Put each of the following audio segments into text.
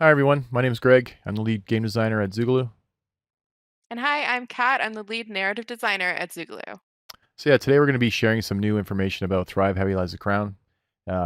Hi everyone, my name is Greg. I'm the lead game designer at Zoogaloo. And hi, I'm Kat. I'm the lead narrative designer at Zoogaloo. So yeah, today we're going to be sharing some new information about Thrive Heavy Lies the Crown.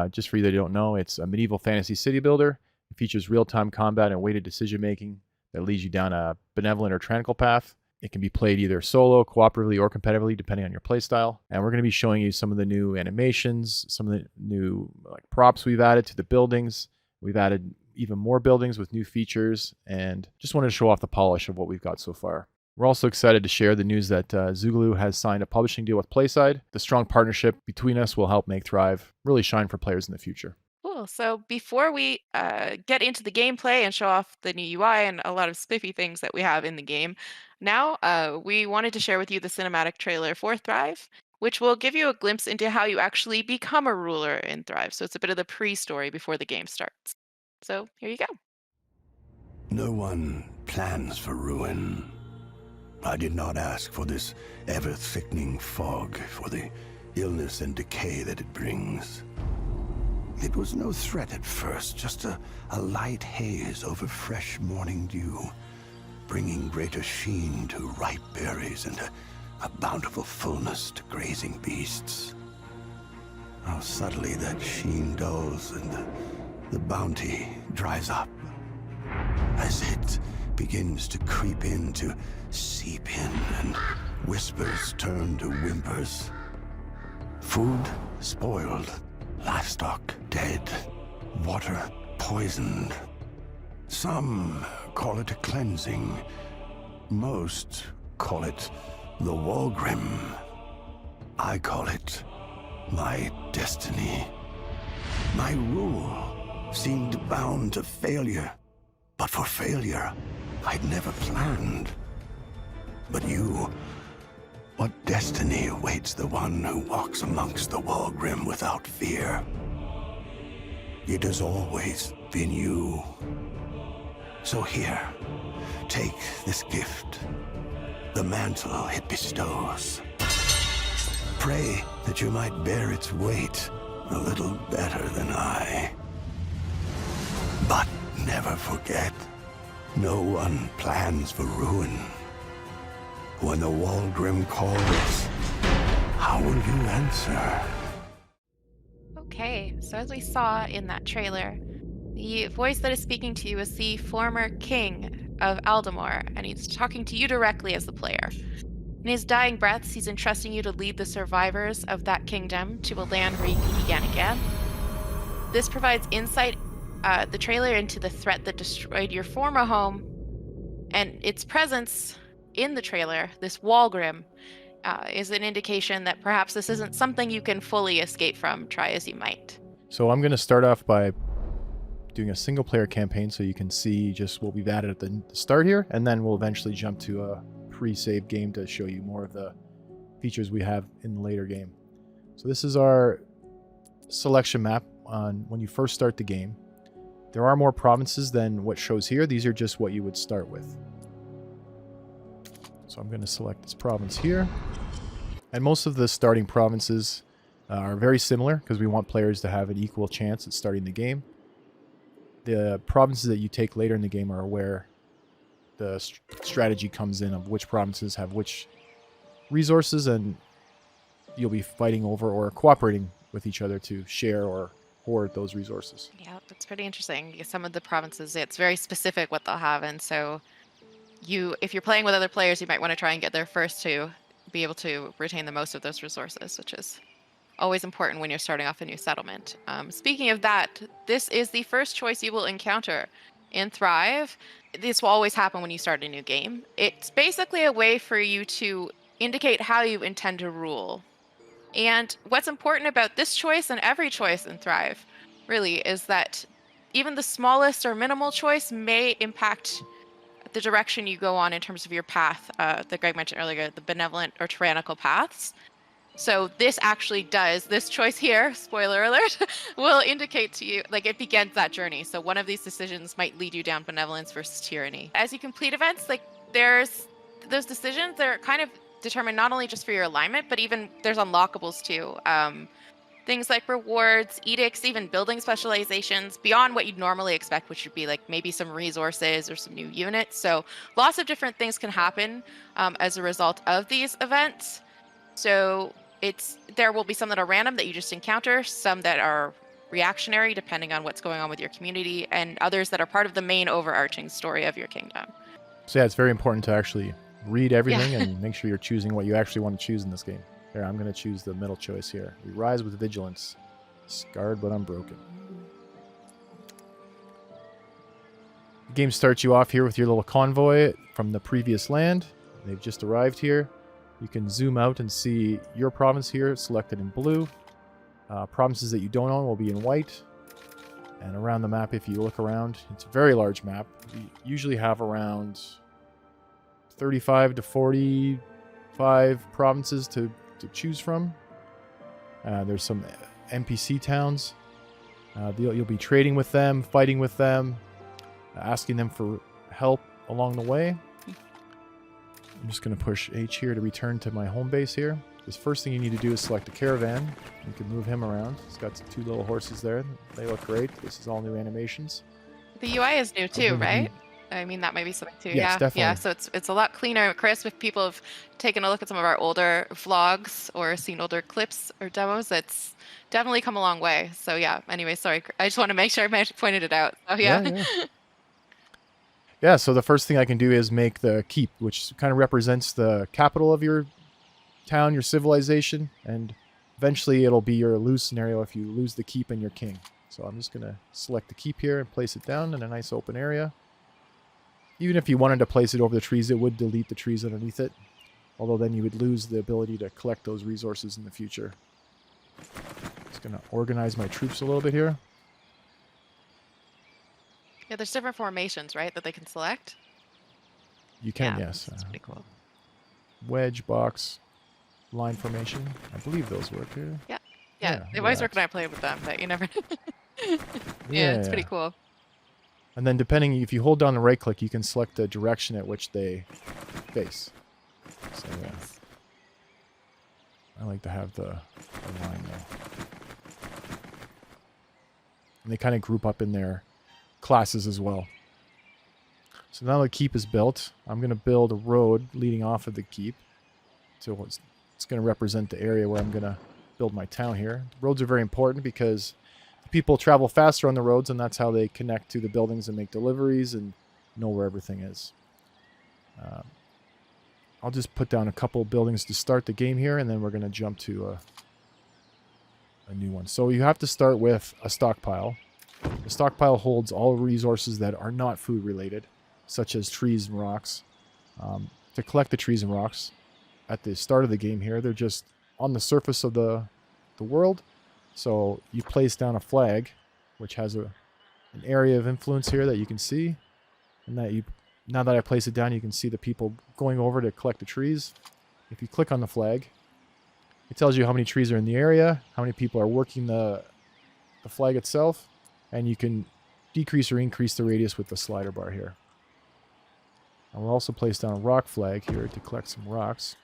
Just for you that don't know, it's a medieval fantasy city builder. It features real-time combat and weighted decision making that leads you down a benevolent or tyrannical path. It can be played either solo, cooperatively, or competitively, depending on your playstyle. And we're going to be showing you some of the new animations, some of the new props we've added to the buildings. We've added even more buildings with new features, and just wanted to show off the polish of what we've got so far. We're also excited to share the news that Zoogaloo has signed a publishing deal with Playside. The strong partnership between us will help make Thrive really shine for players in the future. Cool. So before we get into the gameplay and show off the new UI and a lot of spiffy things that we have in the game, now we wanted to share with you the cinematic trailer for Thrive, which will give you a glimpse into how you actually become a ruler in Thrive. So it's a bit of the pre-story before the game starts. So here you go. No one plans for ruin. I did not ask for this ever-thickening fog, for the illness and decay that it brings. It was no threat at first, just a light haze over fresh morning dew, bringing greater sheen to ripe berries and a bountiful fullness to grazing beasts. How subtly that sheen dulls and the bounty dries up, as it begins to creep in, to seep in, and whispers turn to whimpers. Food spoiled, livestock dead, water poisoned. Some call it a cleansing. Most call it the Wargrim. I call it my destiny. My rule seemed bound to failure. But for failure, I'd never planned. But you, what destiny awaits the one who walks amongst the Wargrim without fear? It has always been you. So here, take this gift, the mantle it bestows. Pray that you might bear its weight a little better than I. But never forget, no one plans for ruin. When the Wargrim calls, how will you answer? Okay, so as we saw in that trailer, the voice that is speaking to you is the former king of Aldemar, and he's talking to you directly as the player. In his dying breaths, he's entrusting you to lead the survivors of that kingdom to a land where you can begin again. This provides insight, the trailer, into the threat that destroyed your former home, and its presence in the trailer, this Walgrim, is an indication that perhaps this isn't something you can fully escape from, try as you might. So I'm going to start off by doing a single player campaign so you can see just what we've added at the start here, and then we'll eventually jump to a pre-save game to show you more of the features we have in the later game. So this is our selection map on when you first start the game. There are more provinces than what shows here. These are just what you would start with. So I'm going to select this province here. And most of the starting provinces are very similar because we want players to have an equal chance at starting the game. The provinces that you take later in the game are where the strategy comes in of which provinces have which resources, and you'll be fighting over or cooperating with each other to share or hoard those resources. Yeah, that's pretty interesting. Some of the provinces, it's very specific what they'll have, and so if you're playing with other players, you might want to try and get there first to be able to retain the most of those resources, which is always important when you're starting off a new settlement. Speaking of that, this is the first choice you will encounter in Thrive. This will always happen when you start a new game. It's basically a way for you to indicate how you intend to rule. And what's important about this choice and every choice in Thrive, really, is that even the smallest or minimal choice may impact the direction you go on in terms of your path that Greg mentioned earlier, the benevolent or tyrannical paths. So this choice here, spoiler alert, will indicate to you, like, it begins that journey. So one of these decisions might lead you down benevolence versus tyranny. As you complete events, like, there's those decisions, they're kind of determined not only just for your alignment, but even there's unlockables too. things like rewards, edicts, even building specializations beyond what you'd normally expect, which would be like maybe some resources or some new units. So lots of different things can happen as a result of these events. So there will be some that are random that you just encounter, some that are reactionary depending on what's going on with your community, and others that are part of the main overarching story of your kingdom. So yeah, it's very important to actually read everything Yeah. and make sure you're choosing what you actually want to choose in this game. Here, I'm going to choose the middle choice here. We rise with vigilance. Scarred but unbroken. The game starts you off here with your little convoy from the previous land. They've just arrived here. You can zoom out and see your province here selected in blue. Provinces that you don't own will be in white. And around the map, if you look around, it's a very large map. We usually have around 35 to 45 provinces to choose from. There's some NPC towns. You'll be trading with them, fighting with them, asking them for help along the way. I'm just going to push H here to return to my home base here. This first thing you need to do is select a caravan. You can move him around. He's got two little horses there. They look great. This is all new animations. The UI is new too, Mhm. right? I mean, that might be something too. Yes, Yeah, definitely. yeah. So it's a lot cleaner, crisp. If people have taken a look at some of our older vlogs or seen older clips or demos, it's definitely come a long way. So yeah. Anyway, sorry. I just want to make sure I pointed it out. Oh yeah. Yeah, so the first thing I can do is make the keep, which kind of represents the capital of your town, your civilization, and eventually it'll be your lose scenario if you lose the keep and your king. So I'm just going to select the keep here and place it down in a nice open area. Even if you wanted to place it over the trees, it would delete the trees underneath it. Although then you would lose the ability to collect those resources in the future. Just going to organize my troops a little bit here. Yeah, there's different formations, right, that they can select. You can, Yeah, yes. That's pretty cool. Wedge, box, line formation. I believe those work here. Yeah, they always work when I play with them, but you never. Yeah, it's pretty cool. And then depending, if you hold down the right click, you can select the direction at which they face. So yeah. I like to have the line though. And they kind of group up in their classes as well. So now the keep is built. I'm going to build a road leading off of the keep. So it's going to represent the area where I'm going to build my town here. Roads are very important because people travel faster on the roads, and that's how they connect to the buildings and make deliveries and know where everything is. I'll just put down a couple buildings to start the game here, and then we're going to jump to a new one. So you have to start with a stockpile. The stockpile holds all resources that are not food related, such as trees and rocks. To collect the trees and rocks at the start of the game here, they're just on the surface of the world. So you place down a flag, which has an area of influence here that you can see. And now that I place it down, you can see the people going over to collect the trees. If you click on the flag, it tells you how many trees are in the area, how many people are working the flag itself, and you can decrease or increase the radius with the slider bar here. I will also place down a rock flag here to collect some rocks.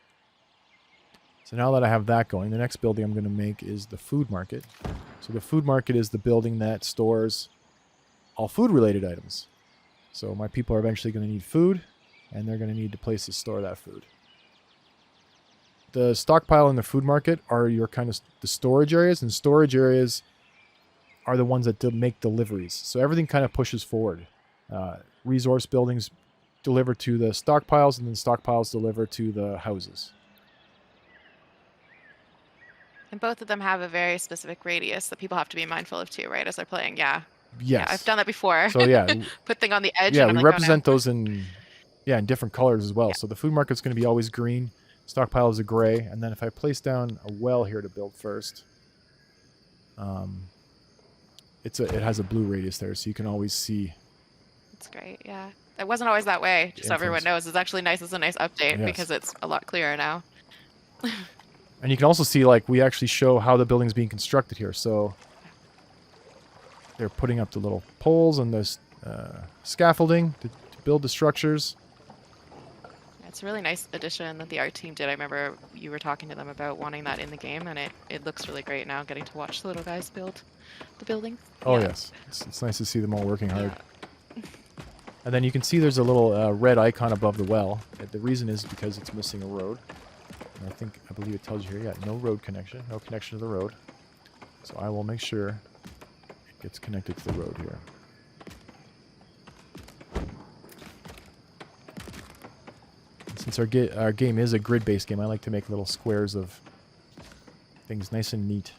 So now that I have that going, the next building I'm going to make is the food market. So the food market is the building that stores all food-related items. So my people are eventually going to need food, and they're going to need a place to store that food. The stockpile and the food market are your kind of the storage areas, and storage areas are the ones that make deliveries. So everything kind of pushes forward. Resource buildings deliver to the stockpiles, and then stockpiles deliver to the houses. And both of them have a very specific radius that people have to be mindful of too, right? As they're playing, yeah. Yes. Yeah, I've done that before. So yeah, Put thing on the edge. yeah, and I'm we like, oh, no. represent those in different colors as well. Yeah. So the food market's going to be always green. Stockpile is a gray, and then if I place down a well here to build first, it has a blue radius there, so you can always see. That's great. Yeah, it wasn't always that way. Just so everyone knows, it's actually nice. It's a nice update because it's a lot clearer now. And you can also see, like, we actually show how the building's being constructed here. So they're putting up the little poles and this scaffolding to build the structures. it's a really nice addition that the art team did. I remember you were talking to them about wanting that in the game, and it looks really great now, getting to watch the little guys build the building. Oh, Yeah. yes. It's nice to see them all working hard. Yeah. And then you can see there's a little red icon above the well. The reason is because it's missing a road. And I believe it tells you here, yeah, no road connection, no connection to the road. So I will make sure it gets connected to the road here. Since our game is a grid-based game, I like to make little squares of things nice and neat.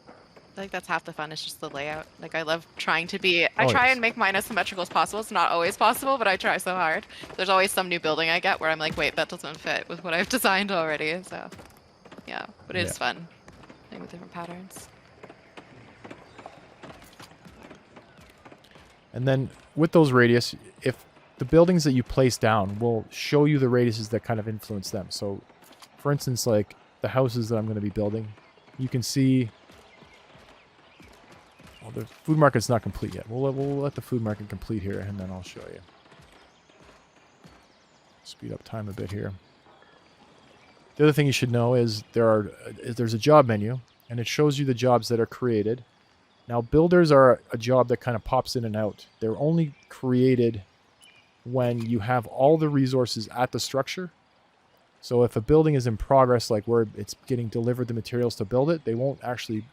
I think that's half the fun, is just the layout. Like, I love trying to be... I Oh, try yes. and make mine as symmetrical as possible. It's not always possible, but I try so hard. There's always some new building I get where I'm like, wait, that doesn't fit with what I've designed already. So, yeah. But it is fun. Playing with different patterns. And then with those radius, if the buildings that you place down will show you the radiuses that kind of influence them. So, for instance, like the houses that I'm going to be building, you can see... Well, the food market's not complete yet. We'll let the food market complete here, and then I'll show you. Speed up time a bit here. The other thing you should know is there's a job menu, and it shows you the jobs that are created. Now, builders are a job that kind of pops in and out. They're only created when you have all the resources at the structure. So if a building is in progress, like where it's getting delivered the materials to build it, they won't actually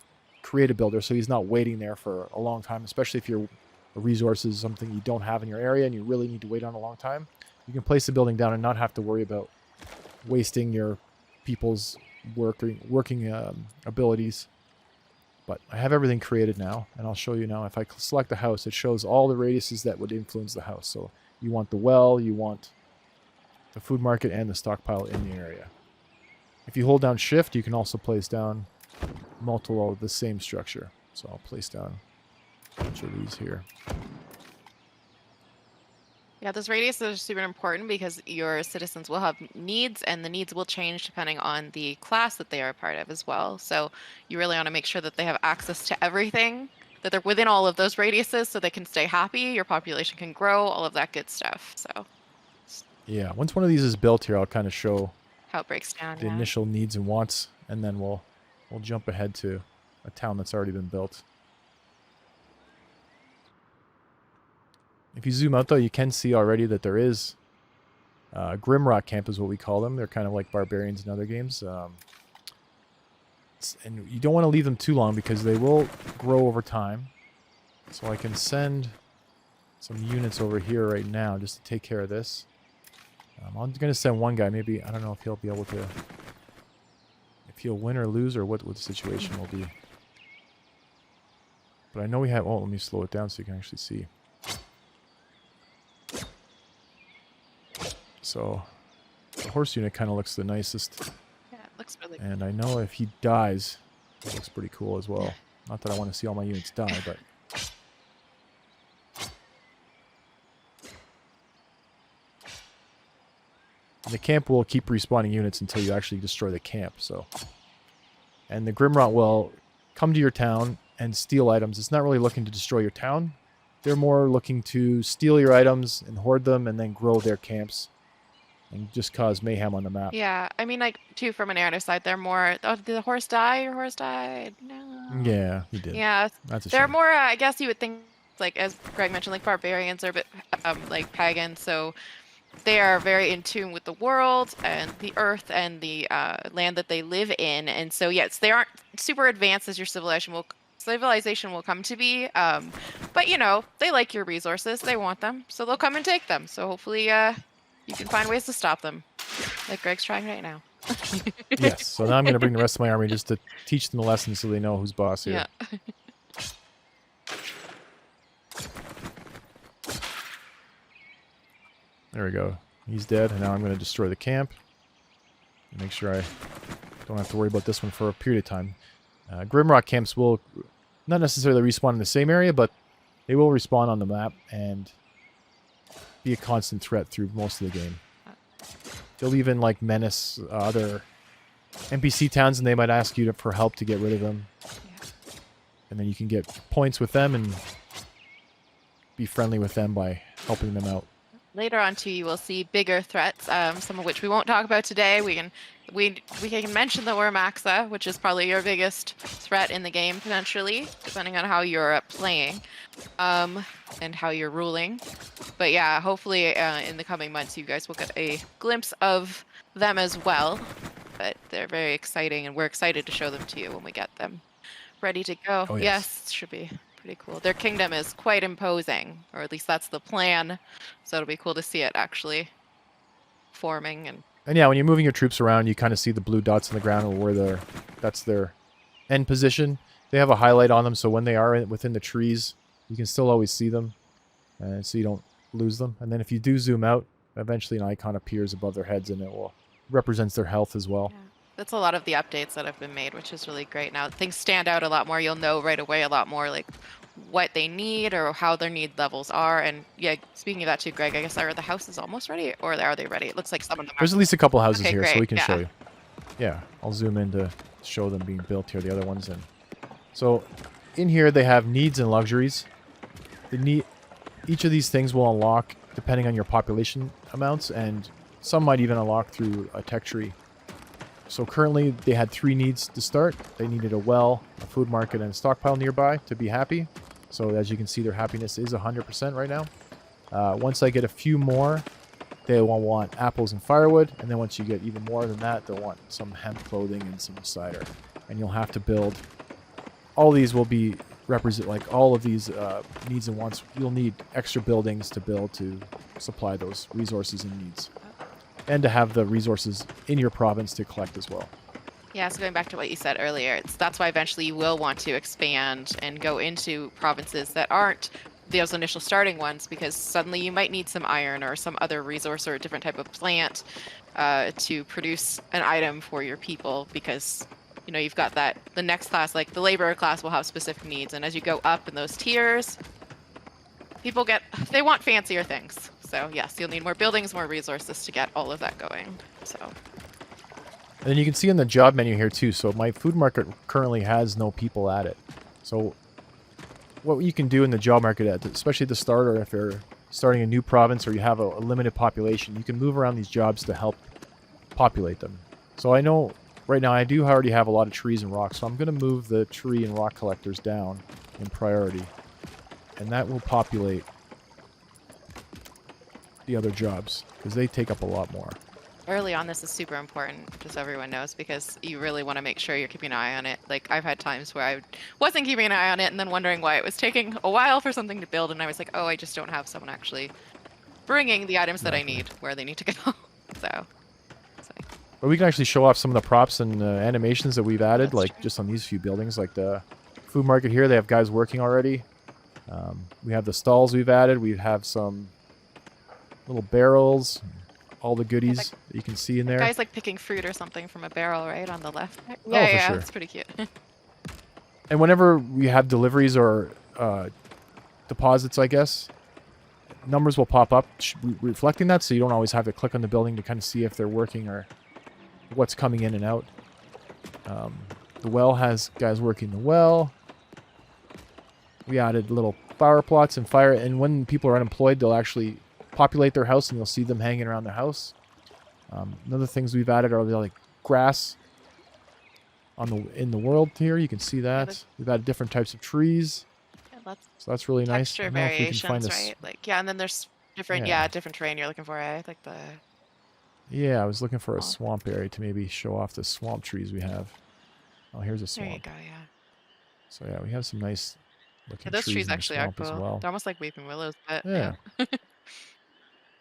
create a builder, so he's not waiting there for a long time, especially if your resource is something you don't have in your area and you really need to wait on a long time. You can place the building down and not have to worry about wasting your people's working abilities. But I have everything created now, and I'll show you now. If I select the house, it shows all the radiuses that would influence the house. So you want the well, you want the food market, and the stockpile in the area. If you hold down shift, you can also place down multiple of the same structure. So I'll place down a bunch of these here. Yeah, those radiuses are super important because your citizens will have needs, and the needs will change depending on the class that they are a part of as well. So you really want to make sure that they have access to everything, that they're within all of those radiuses so they can stay happy, your population can grow, all of that good stuff. So Yeah, once one of these is built here, I'll kind of show how it breaks down. the Yeah. initial needs and wants, and then we'll jump ahead to a town that's already been built. If you zoom out, though, you can see already that there is Grimrock Camp is what we call them. They're kind of like barbarians in other games. And you don't want to leave them too long because they will grow over time. So I can send some units over here right now just to take care of this. I'm going to send one guy. Maybe, I don't know if he'll be able to... If he'll win or lose, or what the situation will be. But I know we have... Oh, let me slow it down so you can actually see. So, the horse unit kind of looks the nicest. Yeah, it looks really And I know if he dies, it looks pretty cool as well. Not that I want to see all my units die, but... And the camp will keep respawning units until you actually destroy the camp, so... And the Grimrot will come to your town and steal items. It's not really looking to destroy your town. They're more looking to steal your items and hoard them and then grow their camps. And just cause mayhem on the map. Yeah, I mean, like, too, from a narrative side, they're more, oh, did the horse die? Your horse died? No. Yeah, he did. Yeah, That's a they're shame. more, I guess you would think, like, as Greg mentioned, like, barbarians are a bit, like, pagan, so they are very in tune with the world and the earth and the land that they live in. And so, yes, they aren't super advanced as your civilization will come to be. But, you know, they like your resources. They want them, so they'll come and take them. So hopefully you can find ways to stop them, like Greg's trying right now. Yes, so now I'm going to bring the rest of my army just to teach them the lesson so they know who's boss here. Yeah. There we go. He's dead, and now I'm going to destroy the camp. Make sure I don't have to worry about this one for a period of time. Grimrock camps will not necessarily respawn in the same area, but they will respawn on the map and be a constant threat through most of the game. They'll even like menace other NPC towns, and they might ask you for help to get rid of them. Yeah. And then you can get points with them and be friendly with them by helping them out. later on too, you will see bigger threats, some of which we won't talk about today. We can mention the Wormaxa, which is probably your biggest threat in the game potentially, depending on how you're playing, and how you're ruling. But yeah, hopefully in the coming months, you guys will get a glimpse of them as well. But they're very exciting, and we're excited to show them to you when we get them ready to go. Oh, yes. Yes, should be pretty cool. Their kingdom is quite imposing, or at least that's the plan. So it'll be cool to see it actually forming. And yeah, when you're moving your troops around, you kind of see the blue dots on the ground where that's their end position. They have a highlight on them, so when they are within the trees, you can still always see them, so you don't lose them. And then if you do zoom out, eventually an icon appears above their heads, and it will represents their health as well. Yeah. That's a lot of the updates that have been made, which is really great. Now things stand out a lot more. You'll know right away a lot more like what they need or how their need levels are. And yeah, speaking of that too, Greg, I guess are the houses almost ready, or are they ready? It looks like some of them are. There's at least a couple houses Okay, here, so great, we can yeah. show you. Yeah, I'll zoom in to show them being built here, the other ones. And so in here they have needs and luxuries. Each of these things will unlock depending on your population amounts, and some might even unlock through a tech tree. So currently they had 3 needs to start. They needed a well, a food market, and a stockpile nearby to be happy. So as you can see, their happiness is 100% right now. Once I get a few more, they will want apples and firewood. And then once you get even more than that, they'll want some hemp clothing and some cider. And you'll have to build. All these will be represent, like all of these needs and wants. You'll need extra buildings to build to supply those resources and needs. And to have the resources in your province to collect as well. Yeah, so going back to what you said earlier, that's why eventually you will want to expand and go into provinces that aren't those initial starting ones, because suddenly you might need some iron or some other resource or a different type of plant to produce an item for your people, because you know you've got that the next class, like the laborer class, will have specific needs, and as you go up in those tiers, people they want fancier things. So yes, you'll need more buildings, more resources to get all of that going. So. And then you can see in the job menu here too. So my food market currently has no people at it. So what you can do in the job market, especially at the start, or if you're starting a new province or you have a limited population, you can move around these jobs to help populate them. So I know right now I do already have a lot of trees and rocks, so I'm going to move the tree and rock collectors down in priority. And that will populate the other jobs, because they take up a lot more. Early on, this is super important, just so everyone knows, because you really want to make sure you're keeping an eye on it. Like, I've had times where I wasn't keeping an eye on it and then wondering why it was taking a while for something to build, and I was like, oh, I just don't have someone actually bringing the items that I need where they need to go. So. But we can actually show off some of the props and animations that we've added, That's like true. just on these few buildings. Like the food market here, they have guys working already. We have the stalls we've added. We have some little barrels, all the goodies that you can see in there. Guy's like picking fruit or something from a barrel, right, on the left. For Yeah, sure. That's pretty cute. And whenever we have deliveries or deposits, I guess, numbers will pop up reflecting that, so you don't always have to click on the building to kind of see if they're working or what's coming in and out. The well has guys working the well. We added little flower plots and fire, and when people are unemployed, they'll actually populate their house, and you'll see them hanging around their house. Another things we've added are like grass in the world here. You can see that. We've added different types of trees. So that's really nice. Texture I don't know if we can find variations, this. right? Like, yeah, and then there's different, different terrain you're looking for, eh? Like the... Yeah, I was looking for a swamp area to maybe show off the swamp trees we have. Oh, here's a swamp. There you go, yeah. So yeah, we have some nice looking Yeah, those trees trees in the actually are swamp as cool. well. They're almost like weeping willows, but Yeah.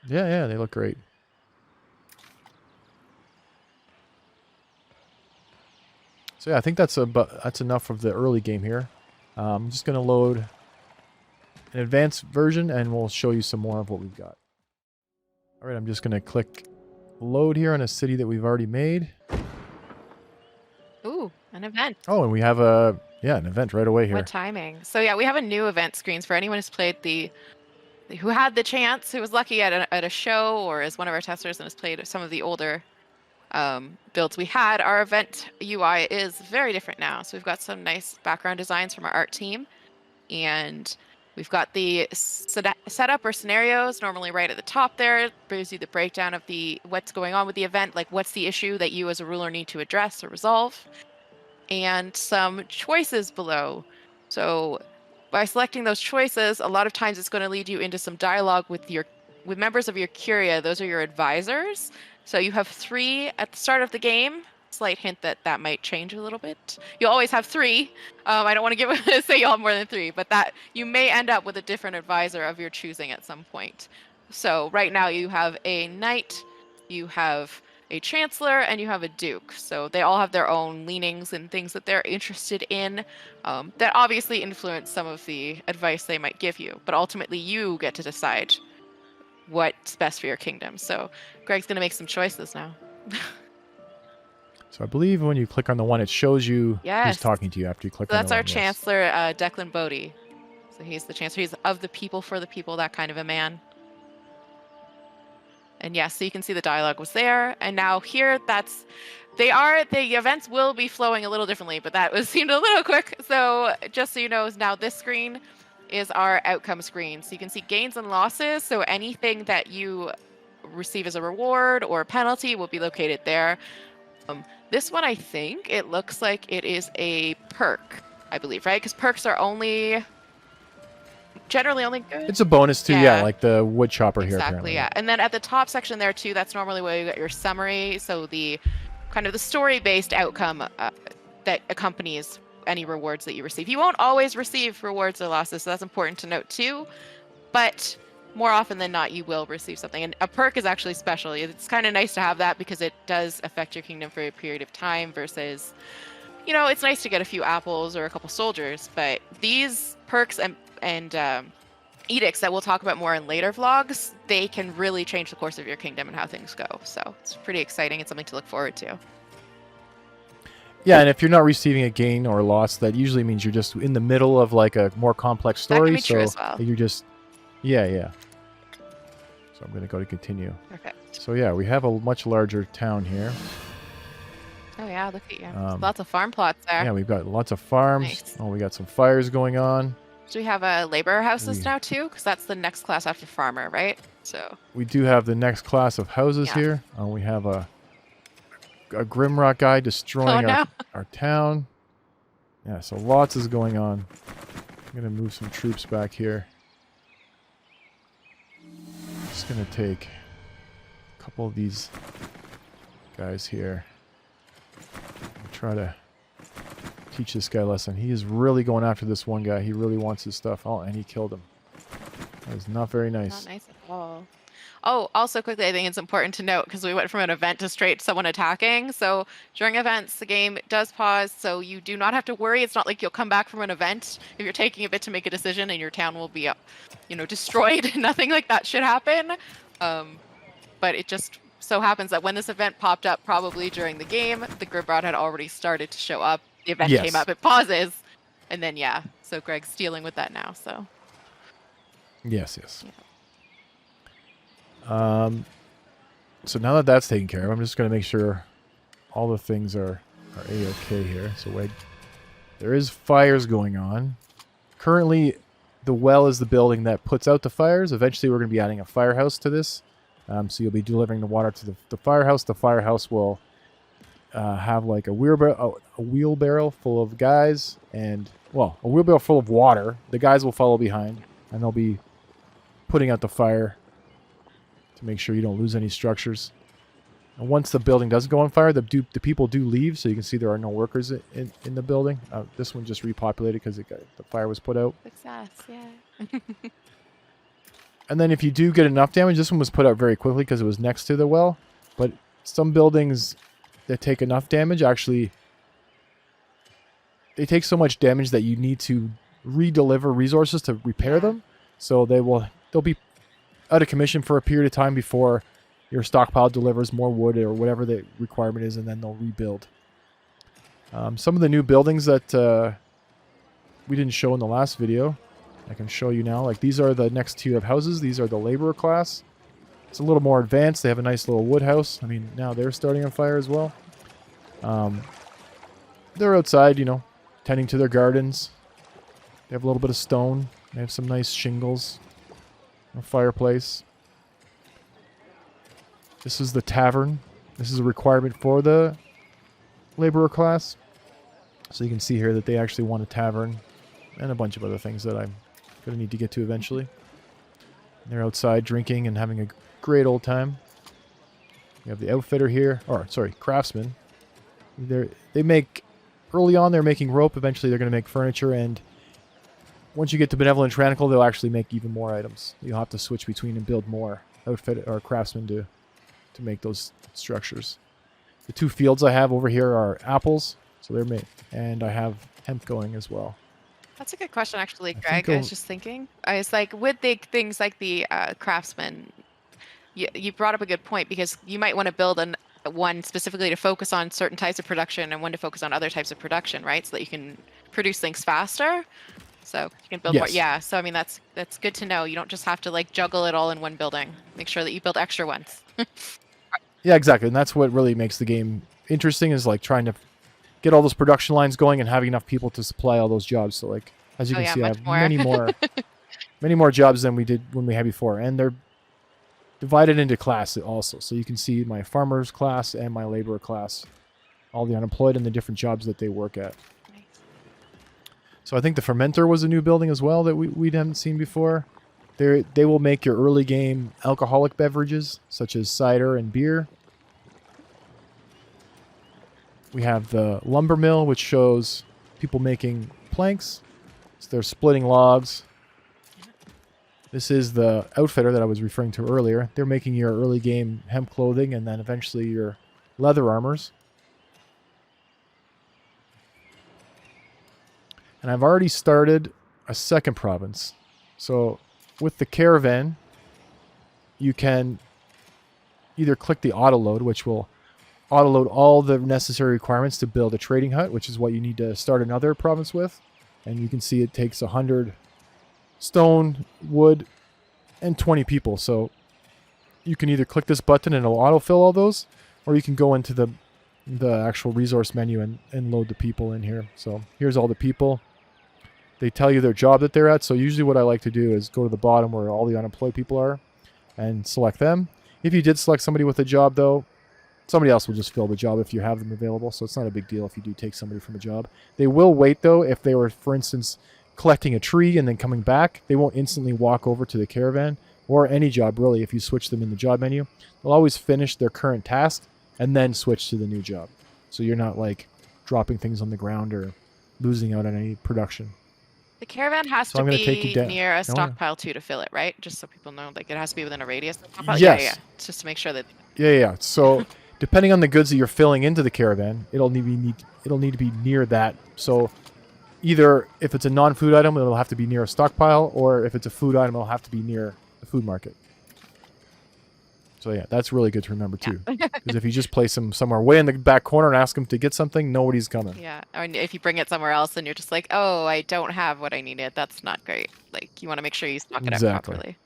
Yeah, they look great. So yeah, I think that's enough of the early game here. I'm just going to load an advanced version, and we'll show you some more of what we've got. All right, I'm just going to click load here on a city that we've already made. Ooh, an event. Oh, and we have an event right away here. What timing? So yeah, we have a new event screens for anyone who's played who had the chance, who was lucky at a show or is one of our testers and has played some of the older builds we had. Our event UI is very different now. So we've got some nice background designs from our art team, and We've got the setup or scenarios normally right at the top there. It gives you the breakdown of what's going on with the event, like what's the issue that you as a ruler need to address or resolve, and some choices below. So by selecting those choices, a lot of times it's going to lead you into some dialogue with members of your curia. Those are your advisors. So you have 3 at the start of the game. Slight hint that might change a little bit. You'll always have 3. I don't want to say you'll have more than 3, but that you may end up with a different advisor of your choosing at some point. So right now you have a knight, you have a chancellor, and you have a duke. So they all have their own leanings and things that they're interested in that obviously influence some of the advice they might give you. But ultimately you get to decide what's best for your kingdom. So Greg's going to make some choices now. So I believe when you click on the one, it shows you who's Yes. talking to you after you click So on that's the our one. Yes. Chancellor, Declan Bodie. So he's the Chancellor. He's of the people, for the people, that kind of a man. And yes, so you can see the dialogue was there. And now here, the events will be flowing a little differently, but that seemed a little quick. So just so you know, now this screen is our outcome screen. So you can see gains and losses. So anything that you receive as a reward or penalty will be located there. This one, I think it looks like it is a perk, I believe, right? Because perks are generally only good. It's a bonus too, yeah, like the wood chopper here. Exactly, Apparently. yeah. And then at the top section there too, that's normally where you get your summary. So the kind of the story-based outcome that accompanies any rewards that you receive. You won't always receive rewards or losses, so that's important to note too. But more often than not, you will receive something. And a perk is actually special. It's kind of nice to have that because it does affect your kingdom for a period of time versus, it's nice to get a few apples or a couple soldiers. But these perks and edicts that we'll talk about more in later vlogs, they can really change the course of your kingdom and how things go. So it's pretty exciting. It's something to look forward to. Yeah, and if you're not receiving a gain or loss, that usually means you're just in the middle of like a more complex story. That can be true as well. You're just, yeah. So I'm going to go to continue. Perfect. So yeah, we have a much larger town here. Oh yeah, look at you. Lots of farm plots there. Yeah, we've got lots of farms. Nice. Oh, we got some fires going on. So we have labor houses now too, because that's the next class after farmer, right? So we do have the next class of houses here. We have a Grimrock guy destroying our town. Yeah, so lots is going on. I'm gonna move some troops back here. Just gonna take a couple of these guys here. I'll try to teach this guy a lesson. He is really going after this one guy. He really wants his stuff. Oh, and he killed him. That is not very nice. Not nice at all. Oh, also quickly, I think it's important to note, because we went from an event to straight someone attacking. So during events, the game does pause, so you do not have to worry. It's not like you'll come back from an event if you're taking a bit to make a decision and your town will be, destroyed. Nothing like that should happen. But it just so happens that when this event popped up, probably during the game, the Gribrod had already started to show up. The event came up, it pauses, and then so Greg's dealing with that now. So yes. Yeah. So now that that's taken care of, I'm just going to make sure all the things are A-okay here. So there is fires going on. Currently, the well is the building that puts out the fires. Eventually, we're going to be adding a firehouse to this. So you'll be delivering the water to the firehouse. The firehouse will have like a wheelbarrow full of guys and, a wheelbarrow full of water. The guys will follow behind, and they'll be putting out the fire to make sure you don't lose any structures. And once the building does go on fire, the people do leave, so you can see there are no workers in the building. This one just repopulated because the fire was put out. Success, yeah. And then if you do get enough damage, this one was put out very quickly because it was next to the well. But some buildings that take enough damage, actually, they take so much damage that you need to re-deliver resources to repair them. So they'll be out of commission for a period of time before your stockpile delivers more wood or whatever the requirement is, and then they'll rebuild. Some of the new buildings that we didn't show in the last video, I can show you now. Like, these are the next tier of houses. These are the laborer class. It's a little more advanced. They have a nice little wood house. I mean, now they're starting on fire as well. They're outside, tending to their gardens. They have a little bit of stone. They have some nice shingles. A fireplace. This is the tavern. This is a requirement for the laborer class. So you can see here that they actually want a tavern and a bunch of other things that I'm going to need to get to eventually. They're outside drinking and having a great old time. We have the outfitter here, or sorry, craftsman. They make, early on they're making rope, eventually they're going to make furniture, and once you get to Benevolent Tyrannical, they'll actually make even more items. You'll have to switch between and build more outfit or craftsmen to make those structures. The 2 fields I have over here are apples, so they're made, and I have hemp going as well. That's a good question, actually, Greg. I was just thinking. I was like, with the things like the craftsman, you brought up a good point, because you might want to build one specifically to focus on certain types of production and one to focus on other types of production, right? So that you can produce things faster. So you can build more. Yeah. So I mean, that's good to know. You don't just have to like juggle it all in one building. Make sure that you build extra ones. Yeah, exactly. And that's what really makes the game interesting, is like trying to get all those production lines going and having enough people to supply all those jobs. So like, as you can see, I have many more jobs than we did when we had before. And they're divided into classes also. So you can see my farmer's class and my laborer class, all the unemployed and the different jobs that they work at. Nice. So I think the fermenter was a new building as well that we hadn't seen before. They will make your early game alcoholic beverages, such as cider and beer. We have the lumber mill, which shows people making planks. So they're splitting logs. This is the outfitter that I was referring to earlier. They're making your early game hemp clothing and then eventually your leather armors. And I've already started a second province. So with the caravan, you can either click the auto load, which will auto load all the necessary requirements to build a trading hut, which is what you need to start another province with. And you can see it takes 100 stone, wood, and 20 people. So you can either click this button and it'll autofill all those, or you can go into the actual resource menu and load the people in here. So here's all the people. They tell you their job that they're at. So usually what I like to do is go to the bottom where all the unemployed people are and select them. If you did select somebody with a job, though, somebody else will just fill the job if you have them available. So it's not a big deal if you do take somebody from a job. They will wait, though, if they were, for instance, collecting a tree and then coming back. They won't instantly walk over to the caravan, or any job, really, if you switch them in the job menu. They'll always finish their current task and then switch to the new job. So you're not, like, dropping things on the ground or losing out on any production. The caravan has to be near a stockpile too to fill it, right? Just so people know, like it has to be within a radius. Yes. Yeah. It's just to make sure that. Yeah. So depending on the goods that you're filling into the caravan, it'll need to be near that. So either if it's a non-food item, it'll have to be near a stockpile, or if it's a food item, it'll have to be near the food market. So yeah, that's really good to remember too. Because if you just place them somewhere way in the back corner and ask them to get something, nobody's coming. Yeah, or if you bring it somewhere else and you're just like, oh, I don't have what I needed, that's not great. Like you want to make sure you stock it up properly.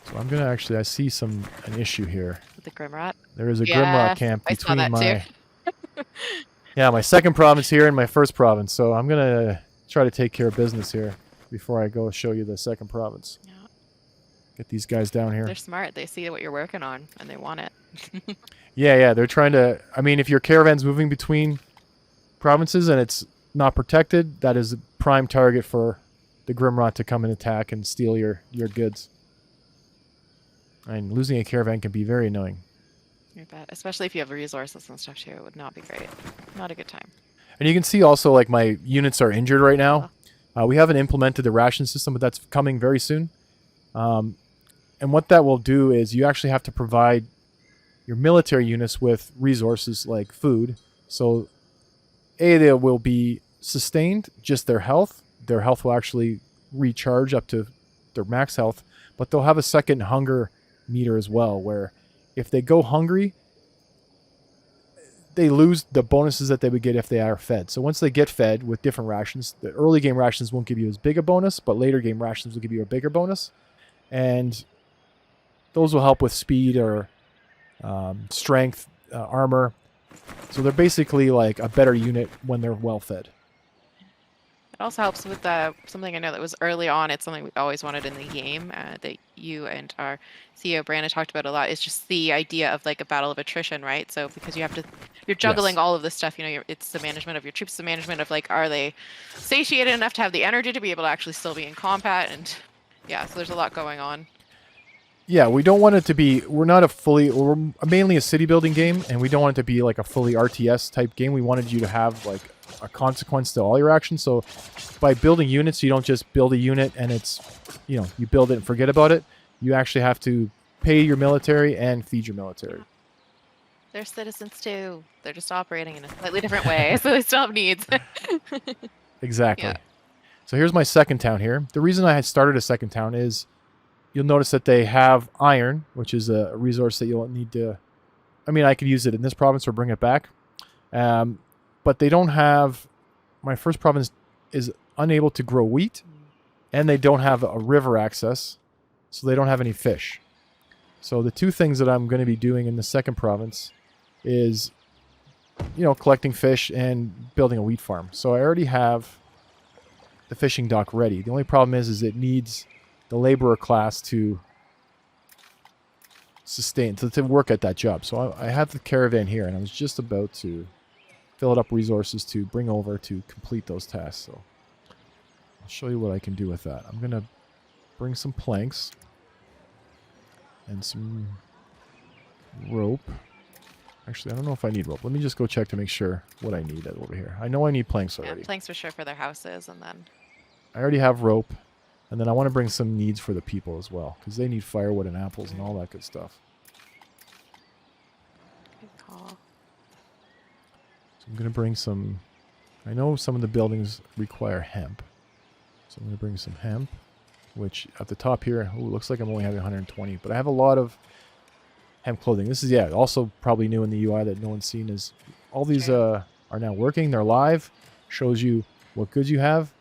So I'm gonna I see an issue here. With the Grimrot. There is a Grimrot camp between my my second province here and my first province. So I'm gonna try to take care of business here before I go show you the second province. Yeah. Get these guys down here. They're smart. They see what you're working on, and they want it. Yeah. They're trying to... I mean, if your caravan's moving between provinces and it's not protected, that is a prime target for the Grimrot to come and attack and steal your goods. And losing a caravan can be very annoying. I bet. Especially if you have resources and stuff, too. It would not be great. Not a good time. And you can see also, like, my units are injured right now. We haven't implemented the ration system, but that's coming very soon. And what that will do is you actually have to provide your military units with resources like food. So, they will be sustained, just their health. Their health will actually recharge up to their max health, but they'll have a second hunger meter as well, where if they go hungry, they lose the bonuses that they would get if they are fed. So once they get fed with different rations, the early game rations won't give you as big a bonus, but later game rations will give you a bigger bonus. And those will help with speed or strength, armor. So they're basically like a better unit when they're well fed. It also helps with something I know that was early on. It's something we always wanted in the game that you and our CEO Brandon talked about a lot. Is just the idea of like a battle of attrition, right? So because you're juggling Yes. all of this stuff. It's the management of your troops, the management of like, are they satiated enough to have the energy to be able to actually still be in combat? And yeah, so there's a lot going on. Yeah, we don't want it to be. We're mainly a city building game, and we don't want it to be like a fully RTS type game. We wanted you to have like a consequence to all your actions. So by building units, you don't just build a unit and it's, you build it and forget about it. You actually have to pay your military and feed your military. They're citizens too. They're just operating in a slightly different way, so they still have needs. Exactly. Yeah. So here's my second town here. The reason I had started a second town is you'll notice that they have iron, which is a resource that you'll need to... I mean, I could use it in this province or bring it back. But they don't have... My first province is unable to grow wheat, and they don't have a river access, so they don't have any fish. So the two things that I'm going to be doing in the second province is, collecting fish and building a wheat farm. So I already have the fishing dock ready. The only problem is it needs the laborer class to sustain, to work at that job. So I have the caravan here, and I was just about to fill it up resources to bring over to complete those tasks. So I'll show you what I can do with that. I'm going to bring some planks and some rope. Actually, I don't know if I need rope. Let me just go check to make sure what I need over here. I know I need planks already. Yeah, planks for sure for their houses, and then... I already have rope. And then I want to bring some needs for the people as well, because they need firewood and apples and all that good stuff. Good call. So I'm going to bring some... I know some of the buildings require hemp. So I'm going to bring some hemp, which at the top here, ooh, looks like I'm only having 120. But I have a lot of hemp clothing. This is, also probably new in the UI that no one's seen is all these are now working. They're live. Shows you what goods you have.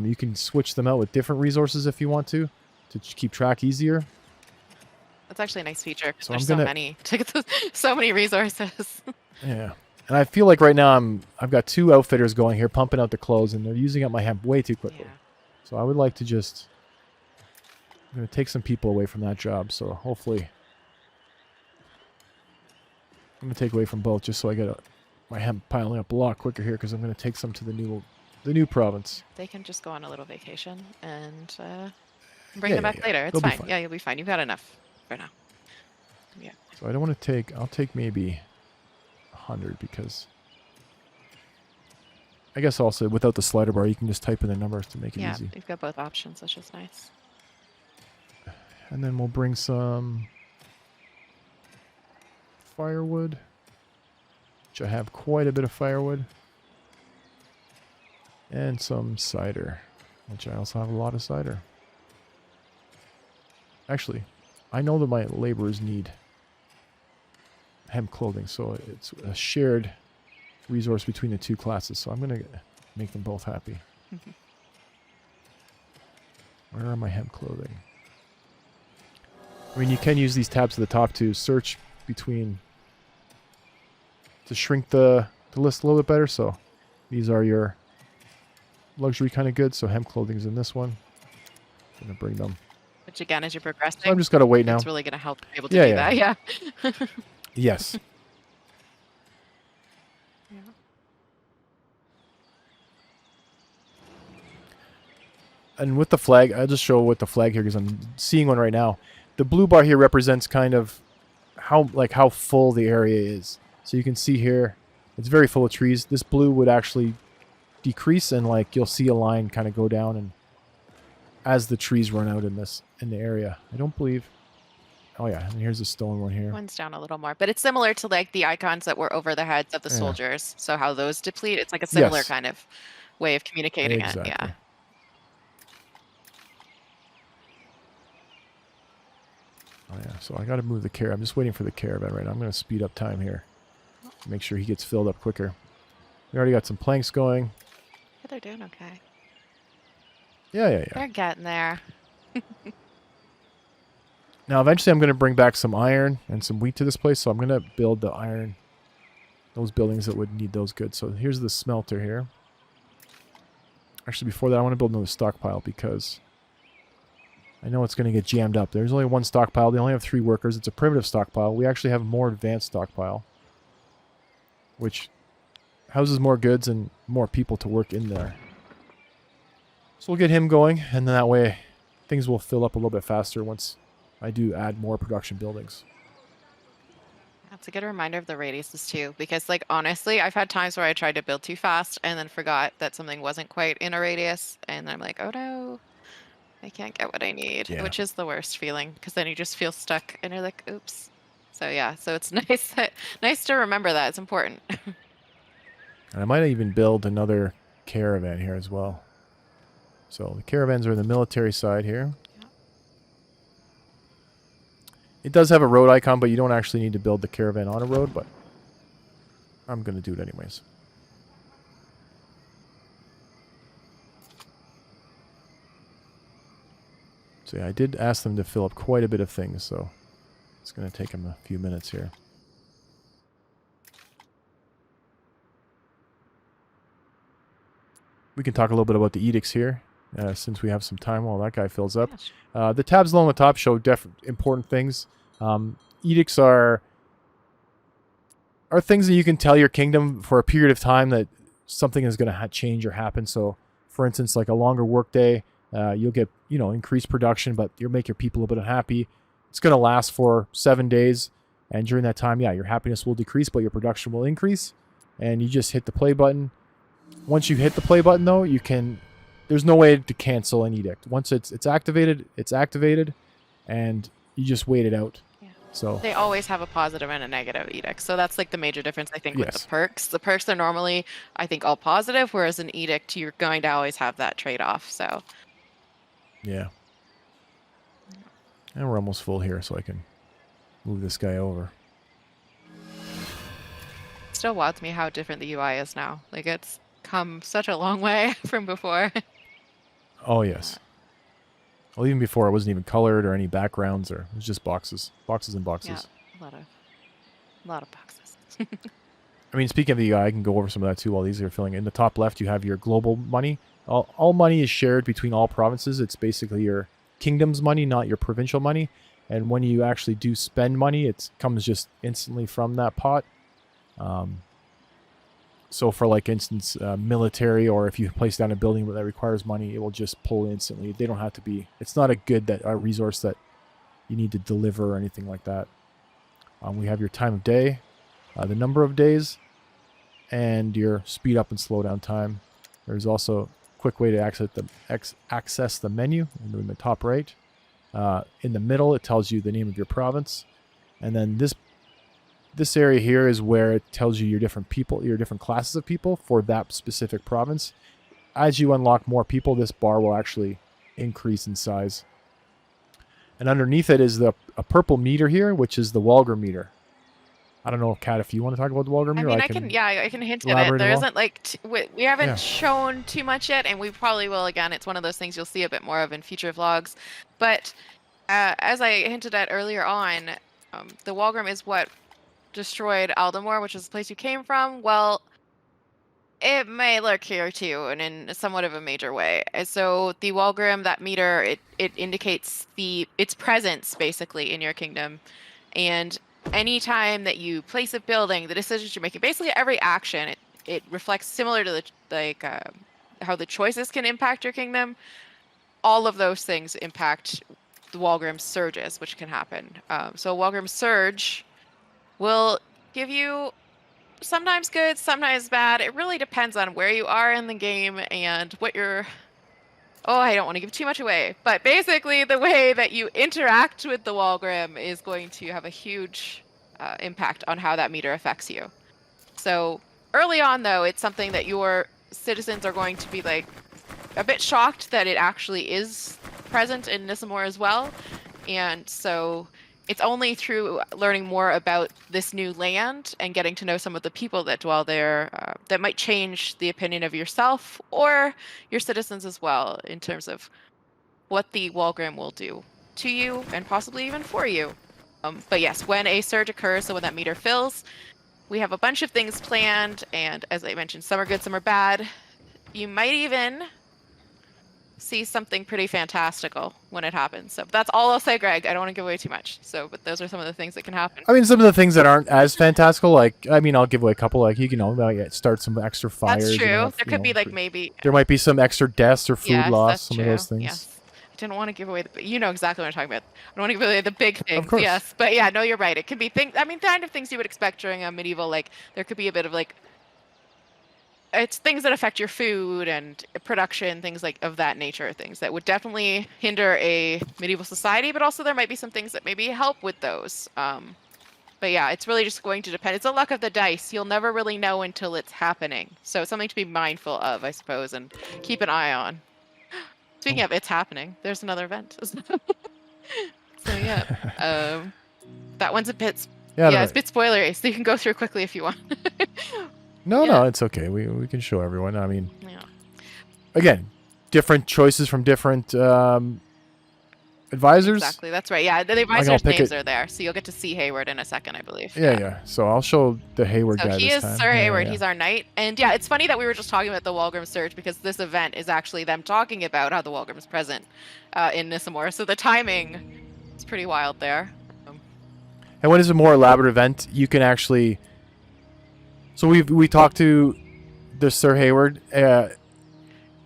You can switch them out with different resources if you want to keep track easier. That's actually a nice feature. So There's so many to get so many resources. Yeah, and I feel like right now I've got two outfitters going here pumping out the clothes, and they're using up my hemp way too quickly. Yeah. So I would like to I'm going to take some people away from that job. So hopefully I'm going to take away from both just so I get my hemp piling up a lot quicker here, because I'm going to take some to the new province. They can just go on a little vacation and bring them back later. It's fine. Yeah, you'll be fine. You've got enough for now. Yeah. So I don't want to take... I'll take maybe 100, because... I guess also without the slider bar, you can just type in the numbers to make it easy. Yeah, you've got both options, which is nice. And then we'll bring some firewood, which I have quite a bit of firewood. And some cider, which I also have a lot of cider. Actually, I know that my laborers need hemp clothing, so it's a shared resource between the two classes. So I'm going to make them both happy. Where are my hemp clothing? I mean, you can use these tabs at the top to search between, to shrink the list a little bit better. So these are your luxury kind of goods. So hemp clothing is in this one. I'm going to bring them. Which again, as you're progressing, So I'm just going to wait now. it's really going to help be able to do that. Yeah. Yes. Yeah. And with the flag, I'll just show what the flag here, because I'm seeing one right now. The blue bar here represents kind of how full the area is. So you can see here, it's very full of trees. This blue would actually decrease, and you'll see a line kind of go down, and as the trees run out in the area. I don't believe. Oh yeah, and here's a stone one here. One's down a little more, but it's similar to the icons that were over the heads of the soldiers. So how those deplete, it's like a similar kind of way of communicating it. Yeah. Oh yeah, so I got to move the caravan. I'm just waiting for the caravan right now. I'm going to speed up time here. Make sure he gets filled up quicker. We already got some planks going. Yeah, they're doing okay. Yeah. They're getting there. Now, eventually I'm going to bring back some iron and some wheat to this place, so I'm going to build the iron, those buildings that would need those goods. So here's the smelter here. Actually, before that, I want to build another stockpile because I know it's going to get jammed up. There's only one stockpile. They only have 3 workers. It's a primitive stockpile. We actually have a more advanced stockpile, which houses more goods and more people to work in there. So we'll get him going, and then that way things will fill up a little bit faster once I do add more production buildings. That's a good reminder of the radiuses too, because like honestly, I've had times where I tried to build too fast and then forgot that something wasn't quite in a radius, and I'm like, oh no, I can't get what I need, Yeah. which is the worst feeling, because then you just feel stuck and you're like, oops. So yeah, so it's nice to remember that. It's important. And I might even build another caravan here as well. So the caravans are in the military side here. Yeah. It does have a road icon, but you don't actually need to build the caravan on a road, but I'm going to do it anyways. So yeah, I did ask them to fill up quite a bit of things, so it's going to take them a few minutes here. We can talk a little bit about the edicts here, since we have some time while that guy fills up. The tabs along the top show important things. Edicts are things that you can tell your kingdom for a period of time that something is going to change or happen. So, for instance, like a longer workday, you'll get increased production, but you'll make your people a bit unhappy. It's going to last for 7 days, and during that time, yeah, your happiness will decrease, but your production will increase. And you just hit the play button. Once you hit the play button, though, there's no way to cancel an edict. Once it's activated, and you just wait it out. Yeah. So they always have a positive and a negative edict. So that's like the major difference, I think, with Yes. the perks. The perks are normally, I think, all positive, whereas an edict, you're going to always have that trade-off. So yeah. And we're almost full here, so I can move this guy over. it still wows me how different the UI is now. Like, it's come such a long way from before. Oh, yes. Well, even before, it wasn't even colored or any backgrounds, or it was just boxes. Boxes and boxes. Yeah, a lot of boxes. I mean, speaking of the UI, I can go over some of that too while these are filling in. In the top left, you have your global money. All money is shared between all provinces. It's basically your kingdom's money, not your provincial money. And when you actually do spend money, it comes just instantly from that pot. So for, like, instance, military, or if you place down a building that requires money, it will just pull instantly. They don't have to be... It's not a resource that you need to deliver or anything like that. We have your time of day, the number of days, and your speed up and slow down time. There's also a quick way to access the menu in the top right. In the middle, it tells you the name of your province. And then this area here is where it tells you your different people, your different classes of people for that specific province. As you unlock more people, this bar will actually increase in size. And underneath it is a purple meter here, which is the Wargrim meter. I don't know, Kat, if you want to talk about the Wargrim meter. I mean, I can hint at it. elaborate There as well. isn't like we haven't shown too much yet, and we probably will again. It's one of those things you'll see a bit more of in future vlogs. But as I hinted at earlier on, the Wargrim is what destroyed Aldemore, which is the place you came from. Well, it may lurk here too, and in somewhat of a major way. And so the Wargrim, that meter, it indicates its presence basically in your kingdom, and anytime that you place a building, the decisions you're making, basically every action, it reflects similar to how the choices can impact your kingdom. All of those things impact the Wargrim surges, which can happen. So Wargrim surge will give you sometimes good, sometimes bad. It really depends on where you are in the game and what you're... Oh, I don't want to give too much away, but basically the way that you interact with the Wargrim is going to have a huge impact on how that meter affects you. So early on, though, it's something that your citizens are going to be like a bit shocked that it actually is present in Nissamore as well. And so it's only through learning more about this new land and getting to know some of the people that dwell there that might change the opinion of yourself or your citizens as well, in terms of what the Wargrim will do to you and possibly even for you. But yes, when a surge occurs, so when that meter fills, we have a bunch of things planned, and as I mentioned, some are good, some are bad. You might even see something pretty fantastical when it happens. So that's all I'll say, Greg. I don't want to give away too much. So, but those are some of the things that can happen. I mean, some of the things that aren't as fantastical, like, I mean, I'll give away a couple, like, you can, start some extra fires. That's true. Have, there could be like maybe. There might be some extra deaths or food Yes, loss, that's some true. of those things. Yes. I didn't want to give away the. You know exactly what I'm talking about. I don't want to give away the big things. Of course. Yes, but yeah, no, you're right. It could be things. I mean, kind of things you would expect during a medieval. Like there could be a bit of like. It's things that affect your food and production, things like of that nature, things that would definitely hinder a medieval society, but also there might be some things that maybe help with those. But yeah, it's really just going to depend. It's the luck of the dice. You'll never really know until it's happening. So it's something to be mindful of, I suppose, and keep an eye on. Speaking of it's happening, there's another event. So yeah, that one's a bit. Yeah, it's a bit spoilery, so you can go through quickly if you want. No, it's okay. We can show everyone. I mean, yeah. Again, different choices from different advisors. Exactly, that's right. Yeah, the advisors' names are there, so you'll get to see Hayward in a second, I believe. Yeah. So I'll show the Hayward guy he this is time. Sir Hayward. He's our knight. And yeah, it's funny that we were just talking about the Wargrim Surge because this event is actually them talking about how the Wargrim is present in Nissamore. So the timing is pretty wild there. And when it's a more elaborate event, you can actually... So we talked to the Sir Hayward.